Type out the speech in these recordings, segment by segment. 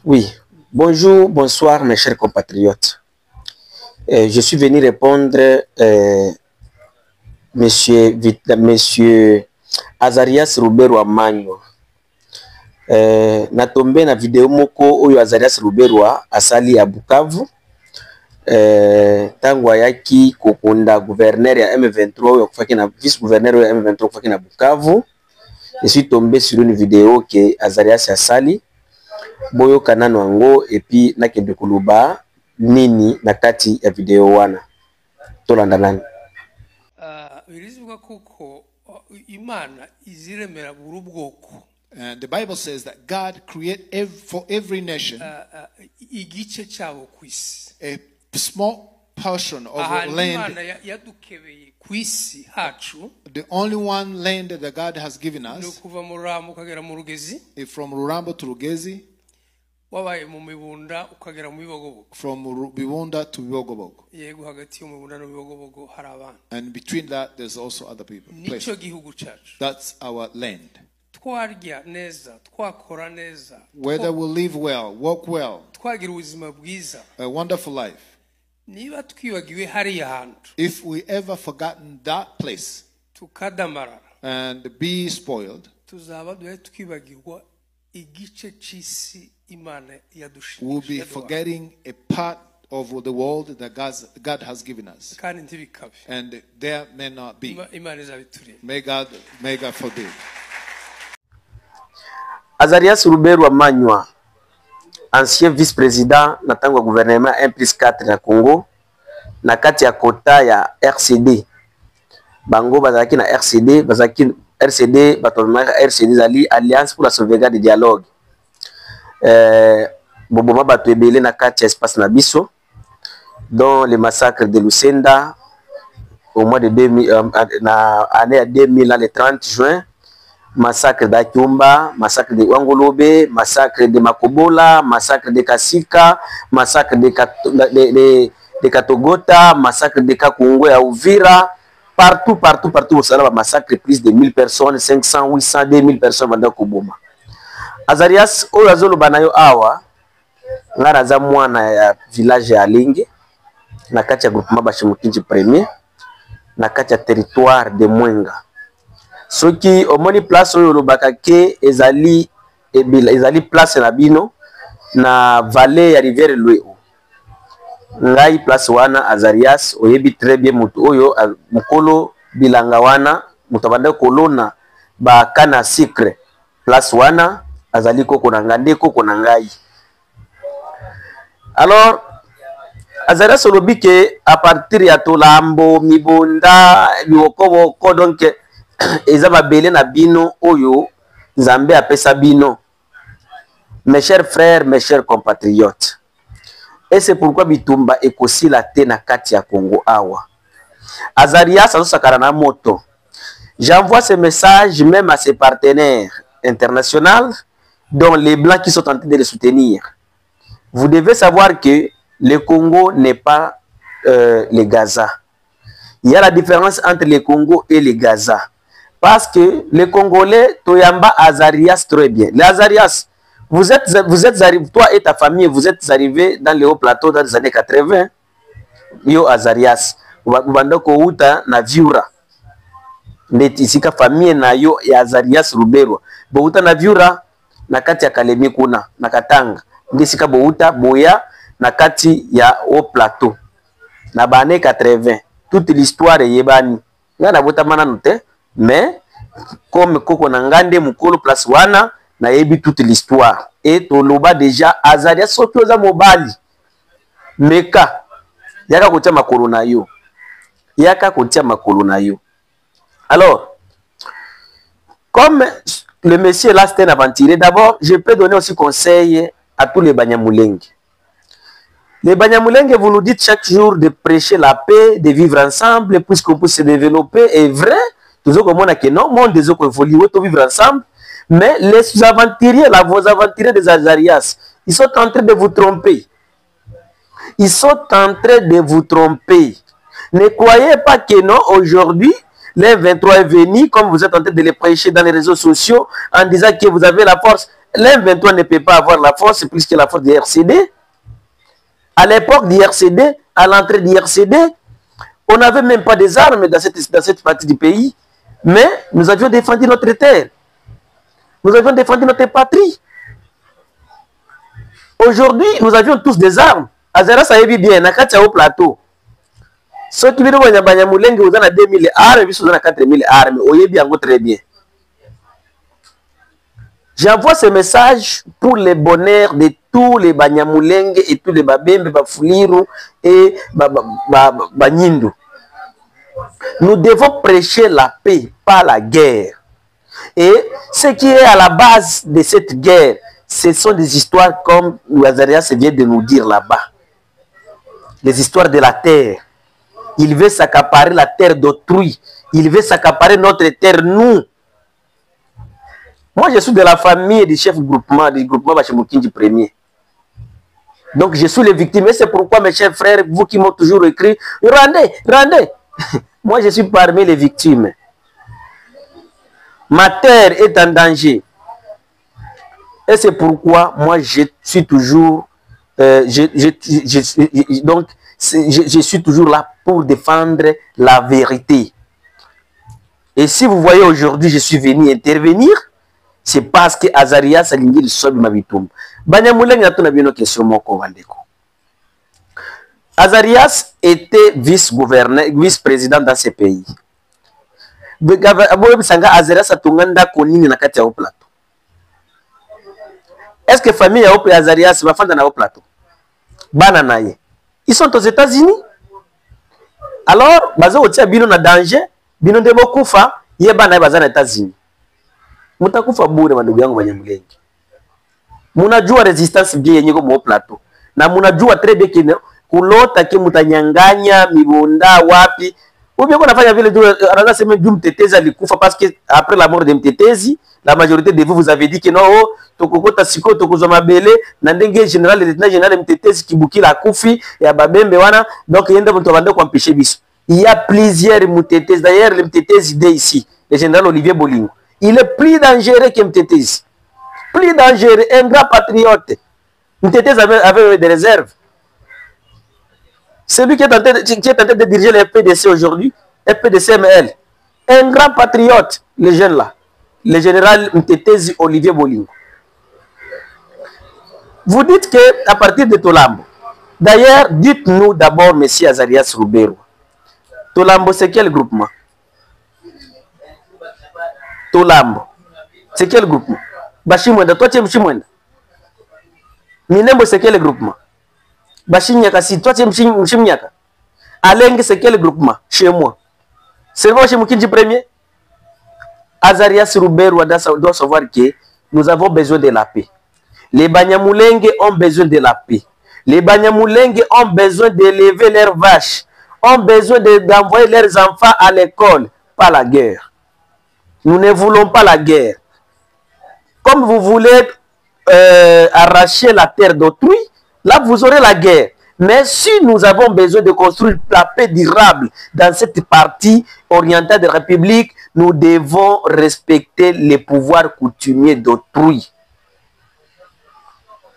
Oui, bonjour, bonsoir mes chers compatriotes. Je suis venu répondre monsieur Azarias Ruberwa Manyo. Natombe na video moko oyo Azarias Ruberwa asali ya Bukavu. Tangu ayaki kokunda gouverneur ya M23 oyo kufaki na vice gouverneur ya M23 kufaki na Bukavu. Je suis tombé sur une vidéo que Azarias asali. Boyo kanano ango epi nakende kuluba nini nakati ya video wana tolanda nani birizwa kuko Imana iziremera buri bwoko. And the Bible says that God created for every nation igice cyabo kwisi, a small portion of land. Imana yadukebeye kwisi hacu. The only one land that God has given us kuva mu Rurambo ukagera mu Rugezi, from Rurambo to Rugezi, wabaye mu Mibunda ukagera mu Bibogobogo, from Bibunda to Bibogobogo. Yego hagati yo mu Mibunda no Bibogobogo hari abantu. And between that there's also other people. Nico gihugu cyacu. That's our land. Twarya neza, twakora neza. Whether we live well, work well, twagira ubuzima bwiza, a wonderful life. Niba twibagiwe hari ahantu, if we ever forgotten that place tukadamarara and be spoiled, tuzaba duhe twibagirwa igice cy'isi Imana yadushije. We'll be forgetting a part of the world that God has given us. Kandi ntibikabe. And there may not be. Imana izabiturinde. May God forbid. Azarias Ruberwa Manywa, ancien vice-président na tango gouvernement 1+4 na Congo, na kati ya kota ya RCD. Bango bazaki na RCD, bazaki RCD, batomaka RCD zali Alliance pour la sauvegarde du dialogue. Boboma bato ebele na kati ya espace na biso, dont le massacre de Lusenda au mois de 2000, na année 2000, le 30 juin, massacre d'Akiumba, massacre de Wangolobe, massacre de Makobola, massacre de Kasika, massacre de Katogota, massacre de Kakungo ya Uvira, partout au Salaba, massacre plus de 1000 personnes, 500, 800, 2000 personnes dans Koboma. Azarias Orazolo Banayo Awa, ngana za mwana ya village ya Alingi, na kati ya groupement Bashimukinji premier, na kati ya territoire de Mwenga. Soki omoni place oyo lobaka ke ezali place na bino na vallée ya rivière Lweo. Ngai place wana Azarias oyebi très bien mutu oyo mukolo bilanga wana mutabanda kolona ba kana secret place wana azali koko na ngande koko na ngai. Alors Azarias olobi ke à partir ya Tolambo Mibonda Biwokoboko donc ezaba belé na bino oyo Nzambe apesa bino. Mes chers frères, mes chers compatriotes, et c'est pourquoi bitumba ekosi la te na kati ya Congo awa. Azarias azosakana na moto. J'envoie ce message même à ses partenaires internationaux, dont les Blancs qui sont en train de le soutenir. Vous devez savoir que le Congo n'est pas le Gaza. Il y a la différence entre le Congo et le Gaza. Parce que les Congolais, Toyamba Azarias très bien. Les Azarias, vous êtes arrivés, toi et ta famille, vous êtes arrivés dans les hauts plateaux dans les années 80. Yo Azarias, Ubandoko Uta na Viura. Netisika famille na yo ya Azarias Ruberwa. Bouta na Viura, na kati ya Kalemi kuna, na Katanga. Ndesika Bouta, Boya, na kati ya hauts plateaux. Na bane 80. Toute l'histoire est yebani. Ngana bota mana note. Mais, comme Koko Nangande, Mukolo, place wana, na yebi toute l'histoire. Et Toloba déjà, Azarias Sotoza Mobali. Meka, yaka kotia makolo na yo. Yaka kotia makolo na yo. Alors, comme le monsieur là c'était un aventurier, d'abord, je peux donner aussi conseil à tous les Banyamulenge. Les Banyamulenge, vous nous dites chaque jour de prêcher la paix, de vivre ensemble, puisqu'on peut se développer, est vrai. Toujours comme on a que non, monde des autres évoluent, tout vivre ensemble. Mais les aventuriers, là, vos aventuriers des Azarias, ils sont en train de vous tromper. Ils sont en train de vous tromper. Ne croyez pas que non, aujourd'hui, les 23 est venu, comme vous êtes en train de les prêcher dans les réseaux sociaux, en disant que vous avez la force. l'M23 ne peut pas avoir la force plus que la force du RCD. À l'époque du RCD, à l'entrée du RCD, on n'avait même pas des armes dans cette partie du pays, mais nous avions défendu notre terre. Nous avions défendu notre patrie. Aujourd'hui, nous avions tous des armes. Azara, ça y est bien, on a au plateau. Ceux qui viennent de Banyamulenge, vous en avez 2000 armes, vous en avez 4000 armes. Vous y bien, très bien. J'envoie ce message pour le bonheur de tous les Banyamulenge et tous les Babembe, Bafuliru et Banyindu. Nous devons prêcher la paix, pas la guerre. Et ce qui est à la base de cette guerre, ce sont des histoires comme Azarias vient de nous dire là-bas. Les histoires de la terre. Il veut s'accaparer la terre d'autrui. Il veut s'accaparer notre terre, nous. Moi, je suis de la famille du chef du groupement Bachemukinji premier. Donc, je suis les victimes. Et c'est pourquoi, mes chers frères, vous qui m'ont toujours écrit, rendez, rendez. Moi, je suis parmi les victimes. Ma terre est en danger. Et c'est pourquoi, moi, je suis toujours... donc, je suis toujours là pour défendre la vérité. Et si vous voyez aujourd'hui, je suis venu intervenir, c'est parce que Azarias a lingi le sol de ma vitum. Banyamuleng a ton avion question moko wandeko. Azarias était vice-gouverneur, vice-président dans ce pays. Azarias a tonganda konini na kati ya plateau. Est-ce que famille ya Azarias va faire dans le plateau? Bananaye. Ils sont aux États-Unis. Alors, bazo otia bino na danger, bino ndebo kufa, yeba na baza na États-Unis. Mutakufa bure mandugu yangu Banyamulenge. Munajua resistance bien yenye ko plateau. Na munajua très bien que kulota ki mutanyanganya mibunda wapi. Ubie ko nafanya vile anaanza sema juu mtetezi alikufa parce que après la mort de mtetezi, la majorité de vous avez dit que non, tokokota siko tokozoma bele na ndenge général le lieutenant général mtetezi kibukila kufi ya babembe wana donc yenda mtu bande ko empêcher biso. Il y a plusieurs mtetezi d'ailleurs le mtetezi de ici, le général Olivier Bolingo. Il est plus dangereux que Mtetezi. Plus dangereux, un grand patriote. Mtetezi avait des réserves. Celui qui est en train de diriger le FPDC aujourd'hui, FPDC-ML, un grand patriote, le jeune là, le général Mtetezi Olivier Bolingo. Vous dites qu'à partir de Tolambo, d'ailleurs, dites-nous d'abord, monsieur Azarias Rubero, Tolambo, c'est quel groupement? Tolambo. C'est quel groupement? Bashimwenda, toi tu es Mshimwenda. Minembo, c'est quel groupement? Bashinyaka, si toi tu es Mshimnyaka. Alenge, c'est quel groupement? Chez moi. C'est moi chez Mukinji premier. Azarias Rubero doit savoir que nous avons besoin de la paix. Les Banyamulenge ont besoin de la paix. Les Banyamulenge ont besoin d'élever leurs vaches. Ont besoin d'envoyer leurs enfants à l'école, pas la guerre. Nous ne voulons pas la guerre. Comme vous voulez arracher la terre d'autrui, là vous aurez la guerre. Mais si nous avons besoin de construire la paix durable dans cette partie orientale de la République, nous devons respecter les pouvoirs coutumiers d'autrui.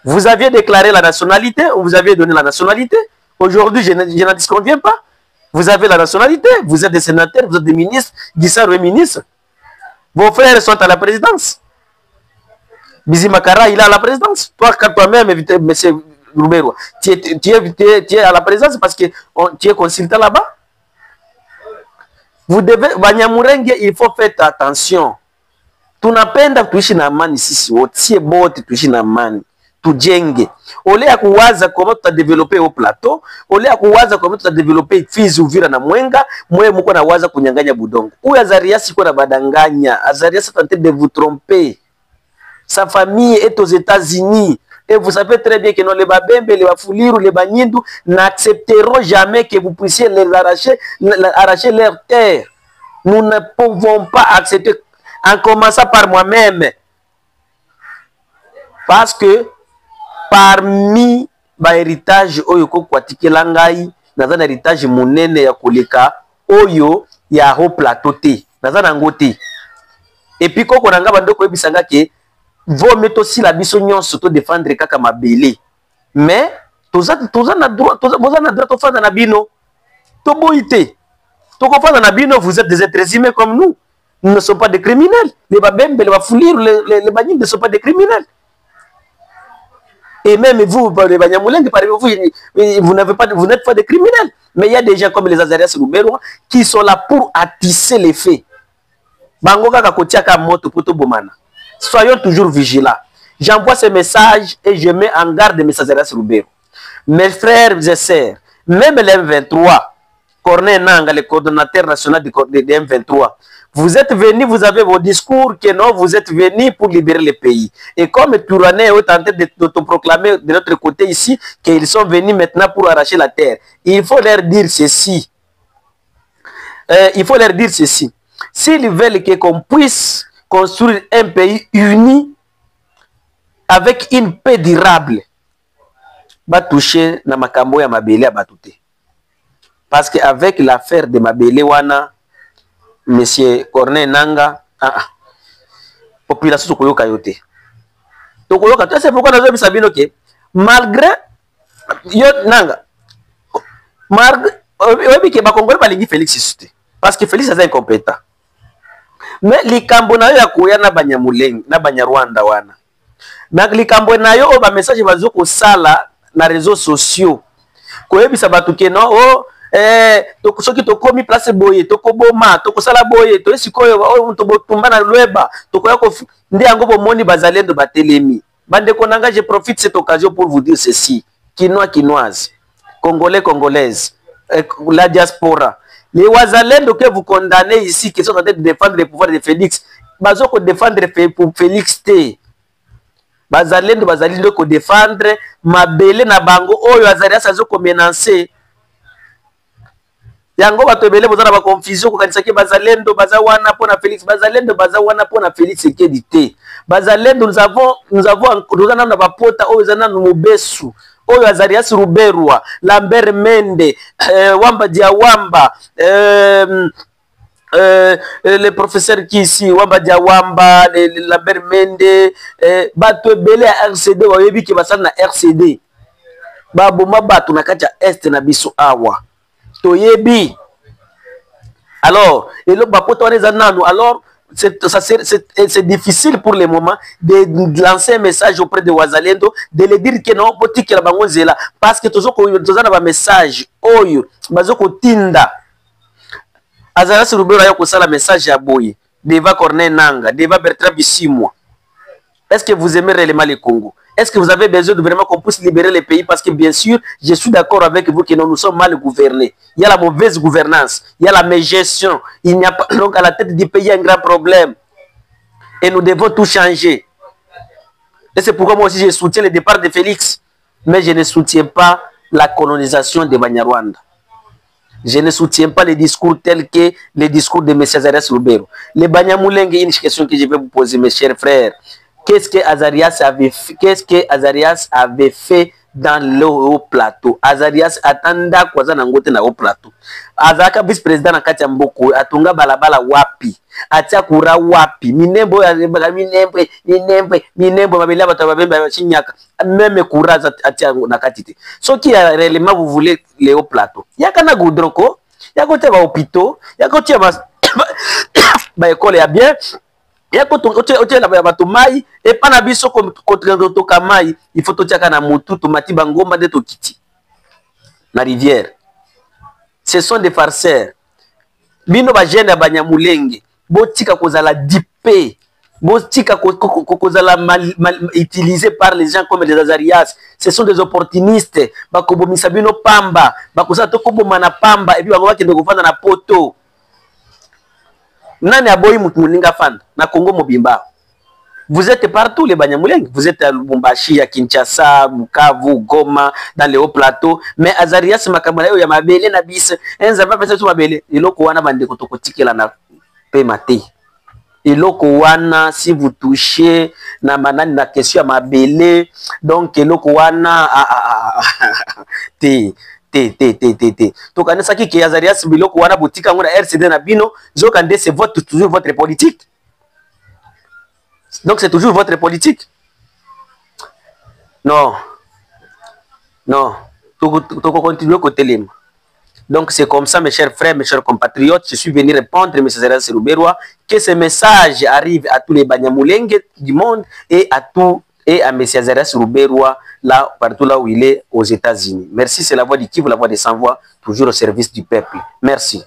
Vous aviez déclaré la nationalité, ou vous aviez donné la nationalité. Aujourd'hui, je n'en disconviens pas. Vous avez la nationalité, vous êtes des sénateurs, vous êtes des ministres, Guissaro est ministre. Vos frères sont à la présidence. Bizi Makara, il est à la présidence. Toi, quand toi-même, M. Rubero, tu es à la présidence parce que tu es consultant là-bas. Vous devez, Banyamulenge, il faut faire attention. Tunapenda tuishi na amani sisi wote, sie bote tuishi na amani. Tujenge. Ole ya kuwaza comment tu as développé au plateau, ole ya kuwaza comment tu as développé Fizi, Uvira na Mwenga, mwe mko na waza kunyanganya Budongo. Huyu Azarias iko na badanganya. Azarias tenté de vous tromper. Sa famille est aux États-Unis. Et vous savez très bien que non, les Babembe, les Bafuliru, les Banyindu n'accepteront jamais que vous puissiez les arracher leur terre. Nous ne pouvons pas accepter, en commençant par moi-même. Parce que parmi l'héritage oyoko kwatikela ngai naza na héritage monene ya koleka oyo ya ho plateau te naza na ngote et puis koko nanga bandoko ebisanga ke vaut mettre aussi la biso nyonso to défendre kaka mabele mais toza na droit to fanda na bino to boité to ko fanda na bino. Vous êtes des êtres humains comme nous ne sommes pas des criminels. Les babembe les bafoulir les bagnes ne sont pas des criminels. Et même vous, les Banyamulenge, vous n'êtes pas des criminels. Mais il y a des gens comme les Azarias Lubero qui sont là pour attisser les faits. Soyons toujours vigilants. J'envoie ce message et je mets en garde mes Azarias Lubero. Mes frères et sœurs, même les M23, Corneille Nanga, le coordonnateur national de M23, vous êtes venus, vous avez vos discours que non, vous êtes venus pour libérer le pays. Et comme Touranais est en train d'autoproclamer de notre côté ici qu'ils sont venus maintenant pour arracher la terre, il faut leur dire ceci. S'ils veulent qu'on puisse construire un pays uni avec une paix durable, va toucher na makambo ya mabele ya batute. Parce qu'avec l'affaire de mabele wana, Monsieur Corneille Nanga, population Tokoyoka yote. Tokoyoka, c'est pourquoi nous avons sabino que malgré yo Nanga, malgré que Bakongole balingi Félix Sisute, parce que Félix est incompétent. Mais likambo na yo ya koya na Banyamulenge, na Banyarwanda wana. Mais likambo na yo ba message bazo ko sala na réseaux sociaux. Koyebisa batuke no soki tokomi place boye tokoboma tokosala boye to esikoyo tobotumba na lweba tokoya ko ndi yango bomoni bazalendo batelemi bande konanga. Je profite de cette occasion pour vous dire ceci: Quinois, Quinoises, Congolais, Congolaises, la diaspora, les wazalendo que vous condamnez ici qui sont en train de défendre le pouvoir de Félix, bazo ko défendre pour Félix T. Bazalendo ko défendre mabele na bango oyo Azarias azo ko menacer. Yango bato ebele bozana ba confusion ko kanisa ke bazalendo bazawana pona Félix, bazalendo bazawana pona Félix Sekedi. Bazalendo nous avons na bapota oyo zana no mobesu oyo Azarias Ruberwa, Lambert Mende, Wamba Diawamba, le professeur qui ici Wamba Diawamba, Lambert Mende, bato ebele ya RCD wayebi ki basana na RCD. Baboma bato na kacha est na biso awa. Toyebi. Alors, et le alors c'est difficile pour le moment de lancer un message auprès de Wazalendo, de le dire que non, parce que toujours un message, oyo, bazoko tinda. Azarias Ruberwa yako sala message à boye, deva Corneille Nanga, deva Bertrand Bisimwa. Est-ce que vous aimez réellement le Congo? Est-ce que vous avez besoin de vraiment qu'on puisse libérer les pays? Parce que bien sûr, je suis d'accord avec vous que nous sommes mal gouvernés. Il y a la mauvaise gouvernance, il y a la mégestion. Il n'y a pas, donc à la tête du pays, il y a un grand problème. Et nous devons tout changer. Et c'est pourquoi moi aussi je soutiens le départ de Félix. Mais je ne soutiens pas la colonisation de Banyarwanda. Je ne soutiens pas les discours tels que les discours de M. Azarias Ruberwa. Les Banyamulenge, une question que je vais vous poser, mes chers frères. Qu'est-ce que Azarias avait fait dans le haut plateau? Azarias atanda kwaza na ngote na haut plateau. Azaka vice-président na kati ya mboko atunga balabala wapi? Atia kura wapi? Minembo ya minembo mabela bato babemba ya chinyaka. Même kura atia na katite. So qui réellement vous voulez le haut plateau? Yaka na goudroko, yako te ba hôpitaux, yako te ba école ya bien. Il faut na rivière. Ce sont des farceurs. Bino ba jeune Banyamulenge, botika kozala dipé, botika kozala mal utilisé par les gens comme les Azarias. Ce sont des opportunistes. Bakobomisa bino pamba, bakosa tokoboma na pamba et puis bakobaki ndeko fanda na poto. Nani aboyi mutuninga fan na Congo mobimba. Vous êtes partout les Banyamulenge, vous êtes à Lubumbashi, à Kinshasa, Bukavu, Goma, dans les hauts plateaux, mais Azarias makamala yo ya mabele na bis, enza pesa tu mabele, iloko wana bande kotokotikela na pemate. Iloko wana si vous touchez na manani na question ya mabele, donc iloko wana Donc, on sait que Azarias biloko wana botika ngona RCD na bino, zokande c'est toujours votre politique. Donc c'est toujours votre politique. Non. Non. Tu continues côté Lim. Donc c'est comme ça, mes chers frères, mes chers compatriotes, je suis venu répondre, M. Zera Serouberwa, que ce message arrive à tous les Banyamulenge du monde et à tous et à M. Zera Serouberwa, là, partout là où il est, aux États-Unis. Merci, c'est la voix du Kivu, la voix des sans-voix, toujours au service du peuple. Merci.